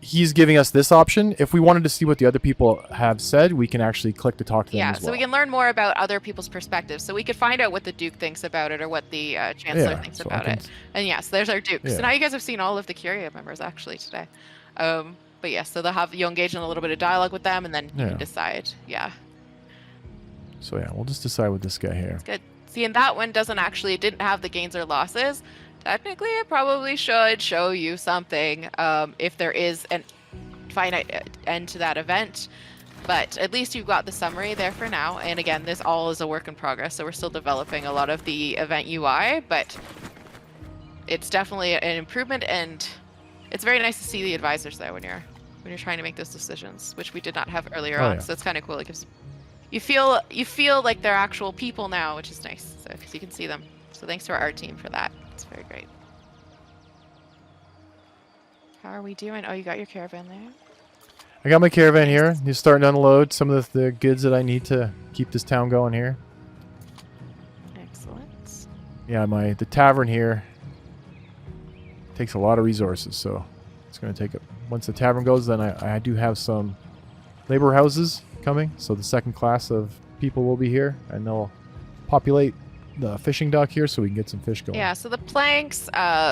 He's giving us this option. If we wanted to see what the other people have said, we can actually click to talk to them as well. So we can learn more about other people's perspectives. So we could find out what the Duke thinks about it or what the Chancellor thinks about it. And yes, there's our Duke. So now you guys have seen all of the Curia members actually today. But yes, so you'll engage in a little bit of dialogue with them and then you can decide. Yeah. So yeah, we'll just decide with this guy here. That's good. See, and that one didn't have the gains or losses. Technically, it probably should show you something if there is a finite end to that event. But at least you've got the summary there for now. And again, this all is a work in progress, so we're still developing a lot of the event UI, but it's definitely an improvement, and it's very nice to see the advisors there when you're trying to make those decisions, which we did not have earlier on. So it's kind of cool. It gives you feel like they're actual people now, which is nice. So because you can see them. So thanks to our art team for that. It's very great. How are we doing? Oh, you got your caravan there? I got my caravan here. He's starting to unload some of the goods that I need to keep this town going here. Excellent. Yeah, the tavern here takes a lot of resources, so it's going to take once the tavern goes, then I do have some labor houses coming, so the second class of people will be here, and they'll populate the fishing dock here so we can get some fish going. Yeah, so the planks,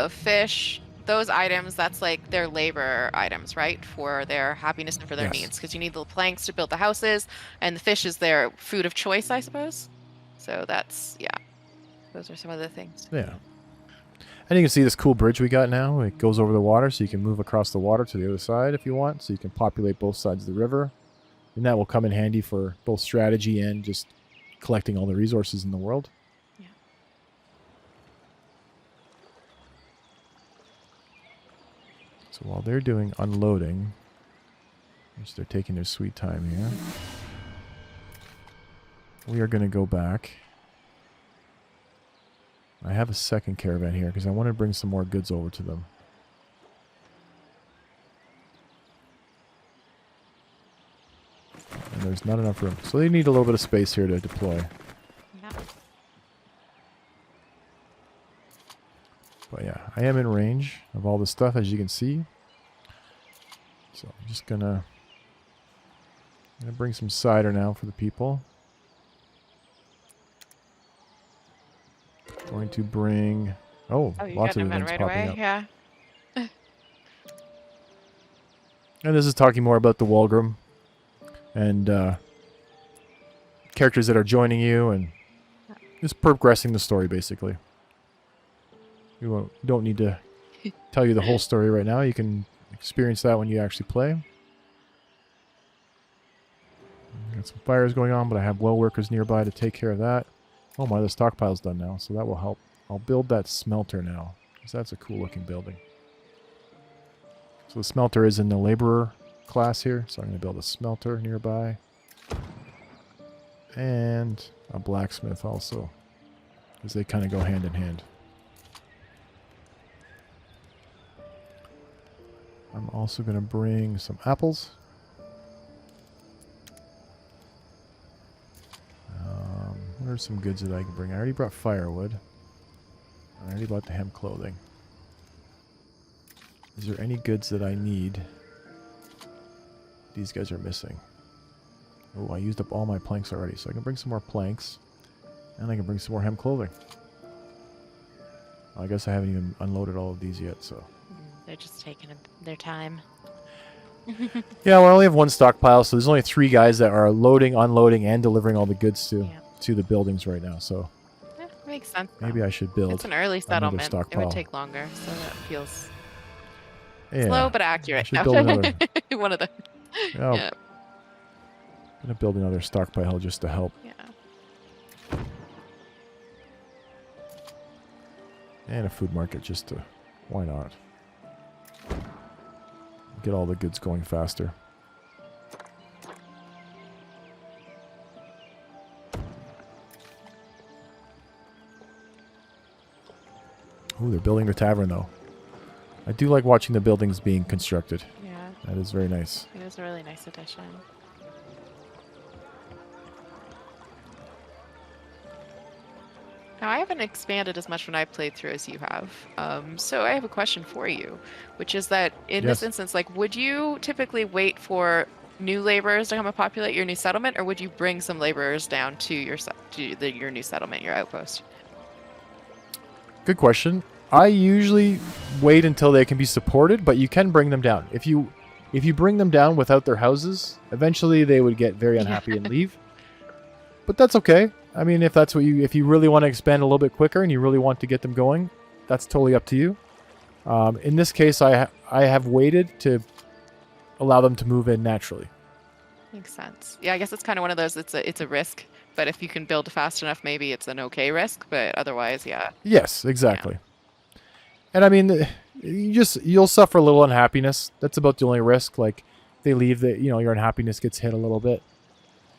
fish, those items, that's like their labor items, right? For their happiness and for their needs. Because you need the planks to build the houses, and the fish is their food of choice, I suppose. So that's, yeah. Those are some of the things. Yeah. And you can see this cool bridge we got now. It goes over the water, so you can move across the water to the other side if you want. So you can populate both sides of the river. And that will come in handy for both strategy and just collecting all the resources in the world. So while they're doing unloading, which they're taking their sweet time here, we are going to go back. I have a second caravan here because I want to bring some more goods over to them. And there's not enough room. So they need a little bit of space here to deploy. Yeah. But yeah, I am in range of all the stuff, as you can see. So I'm just gonna bring some cider now for the people. Going to bring lots of events right popping away. up. Yeah. And this is talking more about the Wargrim and characters that are joining you, and just progressing the story basically. We don't need to tell you the whole story right now. You can experience that when you actually play. Got some fires going on, but I have well workers nearby to take care of that. Oh my, the stockpile's done now, so that will help. I'll build that smelter now, because that's a cool looking building. So the smelter is in the laborer class here, so I'm going to build a smelter nearby. And a blacksmith also, because they kind of go hand in hand. I'm also going to bring some apples. What are some goods that I can bring? I already brought firewood. I already bought the hemp clothing. Is there any goods that I need? These guys are missing. Oh, I used up all my planks already, so I can bring some more planks. And I can bring some more hemp clothing. I guess I haven't even unloaded all of these yet, so... They're just taking their time. Yeah, well, I only have one stockpile, so there's only 3 guys that are loading, unloading, and delivering all the goods to the buildings right now, so... Yeah, makes sense. Maybe I should build It's an early settlement. It stockpile. would take longer, so that feels Yeah, slow but I accurate. should build another... One of the... Oh, Yeah. I'm gonna build another stockpile just to help. Yeah. And a food market just to... Why not? Get all the goods going faster. Ooh, they're building their tavern though. I do like watching the buildings being constructed. Yeah. That is very nice. It was a really nice addition. Now, I haven't expanded as much when I played through as you have. So I have a question for you, which is that in this Yes. instance, like, would you typically wait for new laborers to come and populate your new settlement, or would you bring some laborers down to your your new settlement, your outpost? Good question. I usually wait until they can be supported, but you can bring them down. If you bring them down without their houses, eventually they would get very unhappy and leave. But that's okay. I mean, if that's what if you really want to expand a little bit quicker and you really want to get them going, that's totally up to you. In this case, I have waited to allow them to move in naturally. Makes sense. Yeah, I guess it's kind of one of those. It's a risk, but if you can build fast enough, maybe it's an okay risk. But otherwise, yeah. Yes, exactly. And I mean, you'll suffer a little unhappiness. That's about the only risk. Like, they leave, your unhappiness gets hit a little bit,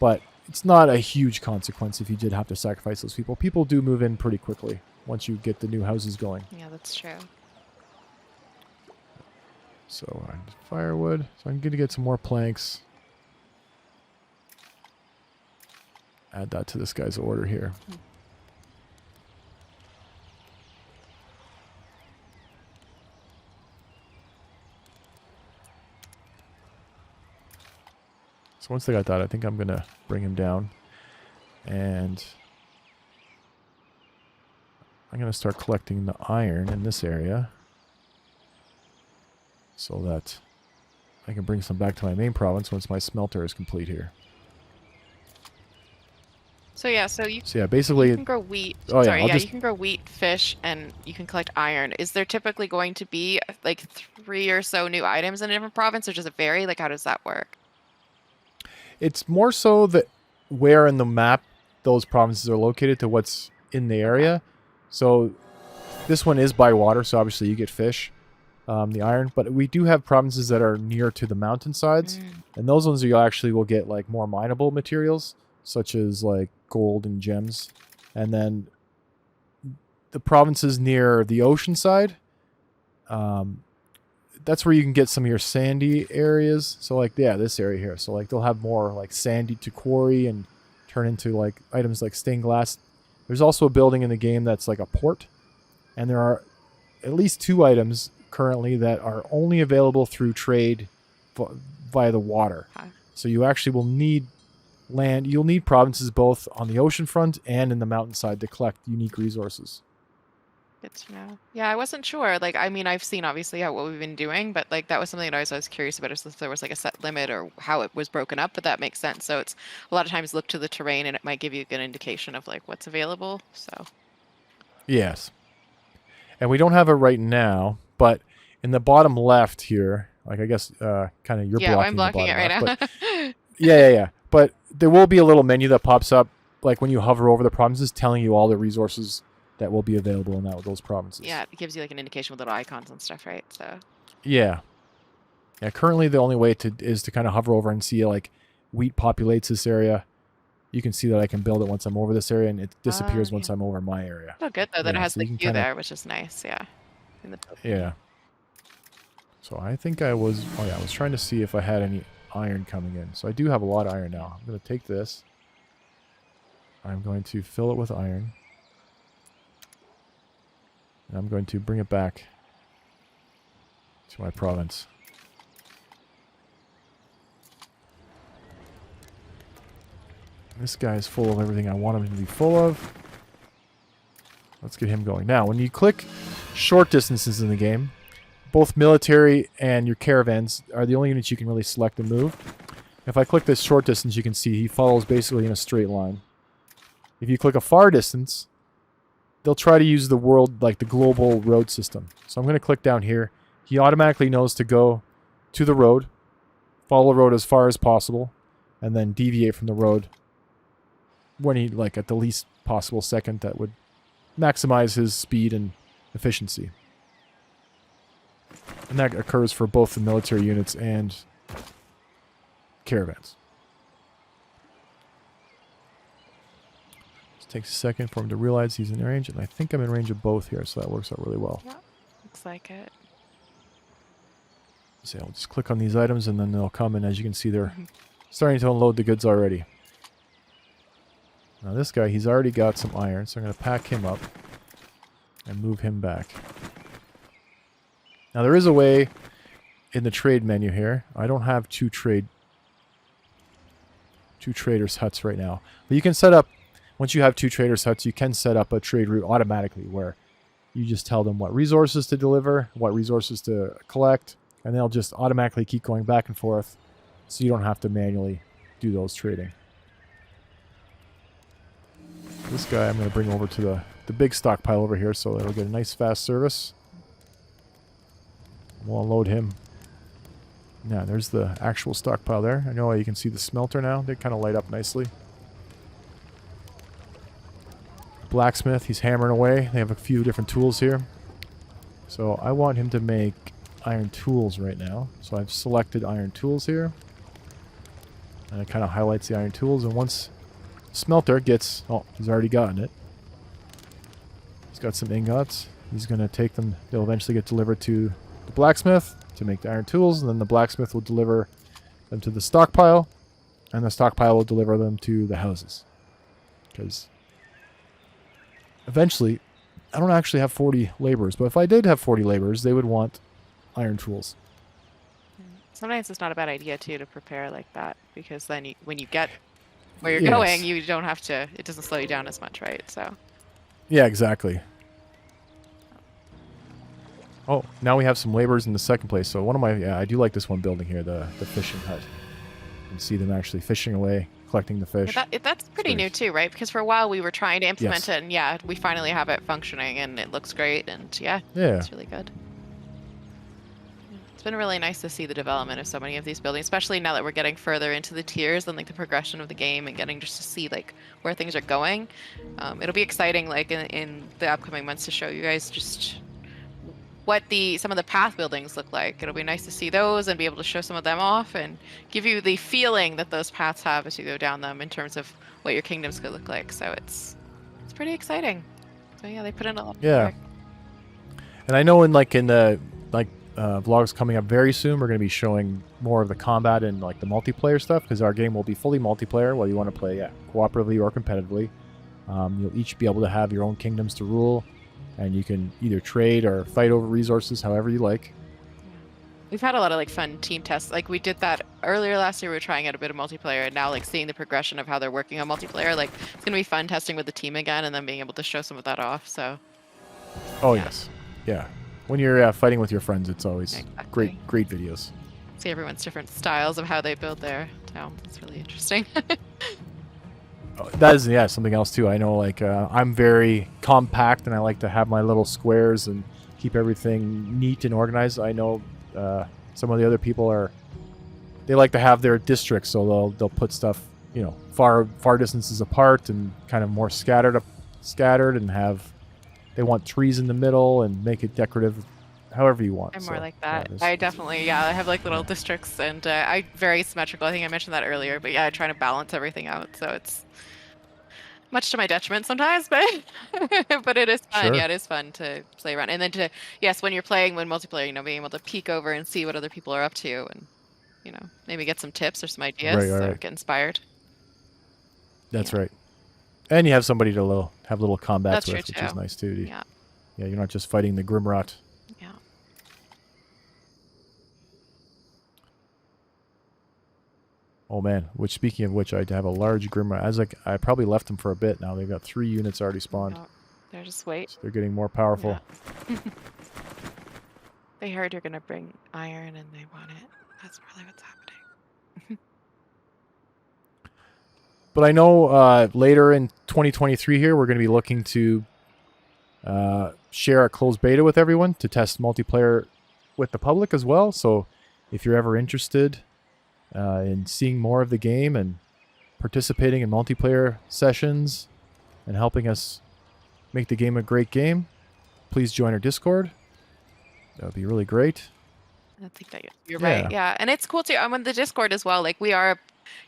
but it's not a huge consequence if you did have to sacrifice those people. People do move in pretty quickly once you get the new houses going. Yeah, that's true. So, firewood. So I'm going to get some more planks. Add that to this guy's order here. So once they got that, I think I'm going to bring him down. And I'm going to start collecting the iron in this area, so that I can bring some back to my main province once my smelter is complete here. So yeah, basically... you can grow wheat. Oh, yeah, Sorry, I'll yeah, just... you can grow wheat, fish, and you can collect iron. Is there typically going to be like 3 or so new items in a different province, or does it vary? Like, how does that work? It's more so that where in the map those provinces are located to what's in the area. So this one is by water, so obviously you get fish, the iron. But we do have provinces that are near to the mountainsides, and those ones you actually will get like more mineable materials, such as like gold and gems. And then the provinces near the ocean side, that's where you can get some of your sandy areas. So like, yeah, this area here. So like they'll have more like sandy to quarry and turn into like items like stained glass. There's also a building in the game that's like a port. And there are at least 2 items currently that are only available through trade via the water. Okay. So you actually will need land. You'll need provinces both on the ocean front and in the mountainside to collect unique resources. Good to know. Yeah, I wasn't sure. Like, I mean, I've seen obviously what we've been doing, but like that was something that I was curious about, is if there was like a set limit or how it was broken up. But that makes sense. So it's a lot of times look to the terrain, and it might give you a good indication of like what's available. So Yes. And we don't have it right now, but in the bottom left here, like I guess kind of you're yeah, blocking I'm blocking the it bottom right left, now. but yeah. But there will be a little menu that pops up like when you hover over the provinces, telling you all the resources that will be available in those provinces. Yeah, it gives you like an indication with little icons and stuff, right? So Yeah. Currently, the only way is to kind of hover over and see like wheat populates this area. You can see that I can build it once I'm over this area, and it disappears once I'm over my area. oh, good though that it has so the you can queue kinda- there, which is nice. Yeah. In the Yeah. So I think I was trying to see if I had any iron coming in. So I do have a lot of iron now. I'm going to take this. I'm going to fill it with iron. And I'm going to bring it back to my province. This guy is full of everything I want him to be full of. Let's get him going. Now, when you click short distances in the game, both military and your caravans are the only units you can really select and move. If I click this short distance, you can see he follows basically in a straight line. If you click a far distance, they'll try to use the world, like the global road system. So I'm going to click down here. He automatically knows to go to the road, follow the road as far as possible, and then deviate from the road when he, like, at the least possible second that would maximize his speed and efficiency. And that occurs for both the military units and caravans. It takes a second for him to realize he's in range, and I think I'm in range of both here, so that works out really well. Yeah, looks like it. So I'll just click on these items, and then they'll come, and as you can see, they're starting to unload the goods already. Now this guy, he's already got some iron, so I'm going to pack him up and move him back. Now there is a way in the trade menu here. I don't have two traders' huts right now. But you can set up, once you have two traders' huts, you can set up a trade route automatically where you just tell them what resources to deliver, what resources to collect, and they'll just automatically keep going back and forth so you don't have to manually do those trading. This guy I'm going to bring over to the big stockpile over here so it'll get a nice fast service. We'll unload him. Yeah, there's the actual stockpile there. I know you can see the smelter now. They kind of light up nicely. Blacksmith, he's hammering away. They have a few different tools here. So I want him to make iron tools right now. So I've selected iron tools here. And it kind of highlights the iron tools. And once smelter gets... Oh, he's already gotten it. He's got some ingots. He's going to take them. They'll eventually get delivered to the blacksmith to make the iron tools. And then the blacksmith will deliver them to the stockpile. And the stockpile will deliver them to the houses. Because eventually, I don't actually have 40 laborers. But if I did have 40 laborers, they would want iron tools. Sometimes it's not a bad idea, too, to prepare like that. Because then when you get where you're going, you don't have to, it doesn't slow you down as much, right? So. Yeah, exactly. Oh, now we have some laborers in the second place. So one of my, yeah, I do like this one building here, the fishing hut. You can see them actually fishing away, collecting the fish. Yeah, that's pretty new too, right? Because for a while we were trying to implement it, and yeah, we finally have it functioning, and it looks great, and yeah, it's really good. It's been really nice to see the development of so many of these buildings, especially now that we're getting further into the tiers and like the progression of the game, and getting just to see like where things are going. It'll be exciting, like in the upcoming months, to show you guys just what some of the path buildings look like. It'll be nice to see those and be able to show some of them off and give you the feeling that those paths have as you go down them in terms of what your kingdoms could look like. So it's pretty exciting. So yeah, they put in a lot of work. And I know in the vlogs coming up very soon, we're going to be showing more of the combat and like the multiplayer stuff, because our game will be fully multiplayer, whether you want to play cooperatively or competitively. You'll each be able to have your own kingdoms to rule, and you can either trade or fight over resources however you like. We've had a lot of like fun team tests. Like we did that earlier last year. We were trying out a bit of multiplayer, and now like seeing the progression of how they're working on multiplayer, like it's gonna be fun testing with the team again, and then being able to show some of that off. So. Oh yes, yeah. When you're fighting with your friends, it's always great videos. See everyone's different styles of how they build their town. It's really interesting. That is, something else too. I know, like, I'm very compact, and I like to have my little squares and keep everything neat and organized. I know some of the other people they like to have their districts, so they'll put stuff, far distances apart and kind of more scattered, and they want trees in the middle and make it decorative, however you want. I'm more like that. I definitely, I have like little districts, and I very symmetrical. I think I mentioned that earlier, but yeah, I try to balance everything out. So it's much to my detriment sometimes, but but it is fun. Sure. Yeah, it is fun to play around, and then when you're playing when multiplayer, being able to peek over and see what other people are up to, and maybe get some tips or some ideas, get inspired. That's right. And you have somebody to have little combats That's true with, which is too. nice too. Yeah. Yeah, you're not just fighting the Grimrot. Yeah. Oh man, which speaking of which, I have a large Grimrot. I probably left them for a bit now. They've got 3 units already spawned. No, they're just wait. So they're getting more powerful. Yeah. They heard you're gonna bring iron and they want it. That's probably what's happening. But I know later in 2023 here, we're going to be looking to share a closed beta with everyone to test multiplayer with the public as well. So if you're ever interested in seeing more of the game and participating in multiplayer sessions and helping us make the game a great game, please join our Discord. That would be really great. I think that you're right. Yeah, and it's cool too. I'm on the Discord as well. Like we are,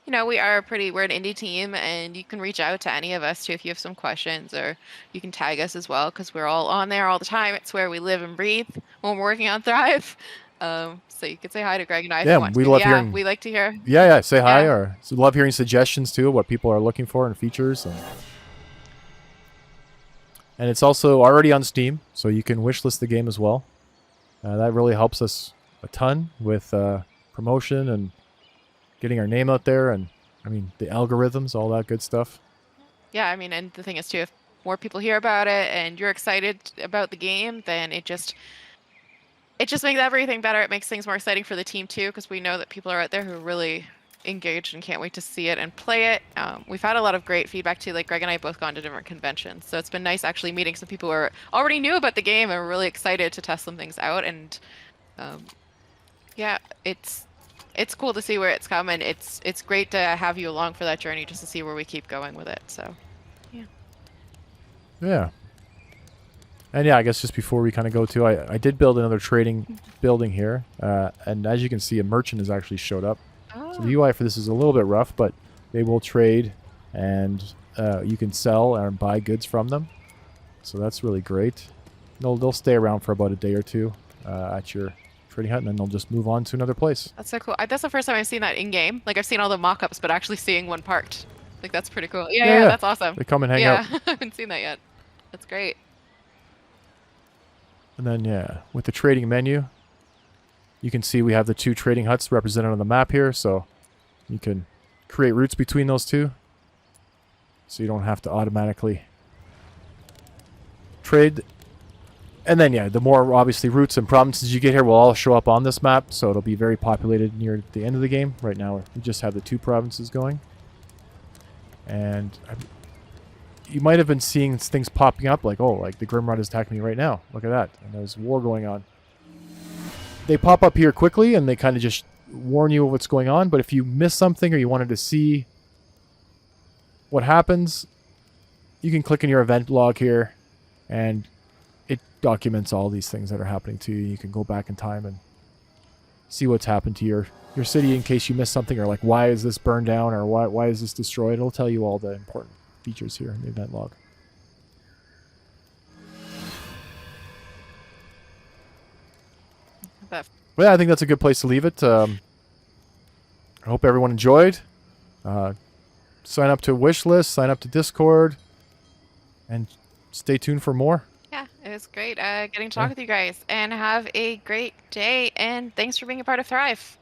we're an indie team, and you can reach out to any of us too if you have some questions, or you can tag us as well because we're all on there all the time. It's where we live and breathe when we're working on Thrive. So you could say hi to Greg and I. If you want we to. love Yeah, hearing. we like to hear. Yeah, say hi, Yeah. or so love hearing suggestions too, what people are looking for and features, and it's also already on Steam, so you can wishlist the game as well. That really helps us a ton with promotion and getting our name out there, and I mean the algorithms, all that good stuff. Yeah, I mean, and the thing is too, if more people hear about it and you're excited about the game, then it just makes everything better. It makes things more exciting for the team too, because we know that people are out there who are really engaged and can't wait to see it and play it. We've had a lot of great feedback too. Like Greg and I both gone to different conventions, so it's been nice actually meeting some people who already knew about the game and were really excited to test some things out. And yeah, it's cool to see where it's come, and it's great to have you along for that journey just to see where we keep going with it. So Yeah. And yeah, I guess just before we kind of go to, I did build another trading building here, and as you can see, a merchant has actually showed up. So the UI for this is a little bit rough, but they will trade, and you can sell and buy goods from them. So that's really great. They'll stay around for about a day or two at your trading hut, and then they'll just move on to another place. That's so cool. That's the first time I've seen that in game. Like I've seen all the mock-ups, but actually seeing one parked, like that's pretty cool. Yeah, that's awesome. They come and hang out. Yeah, I haven't seen that yet. That's great. And then yeah, with the trading menu, you can see we have the 2 trading huts represented on the map here, so you can create routes between those 2, so you don't have to automatically trade. And then yeah, the more obviously routes and provinces you get here will all show up on this map, so it'll be very populated near the end of the game. Right now we just have the 2 provinces going, and you might have been seeing things popping up like, oh, like the Grimrod is attacking me right now. Look at that. And there's war going on. They pop up here quickly and they kind of just warn you of what's going on. But if you miss something or you wanted to see what happens, you can click in your event log here and it documents all these things that are happening to you. You can go back in time and see what's happened to your city in case you missed something, or like why is this burned down, or why is this destroyed. It'll tell you all the important features here in the event log. Well, yeah, I think that's a good place to leave it. I hope everyone enjoyed. Sign up to Wishlist, sign up to Discord, and stay tuned for more. Yeah, it was great getting to talk with you guys, and have a great day, and thanks for being a part of Thrive.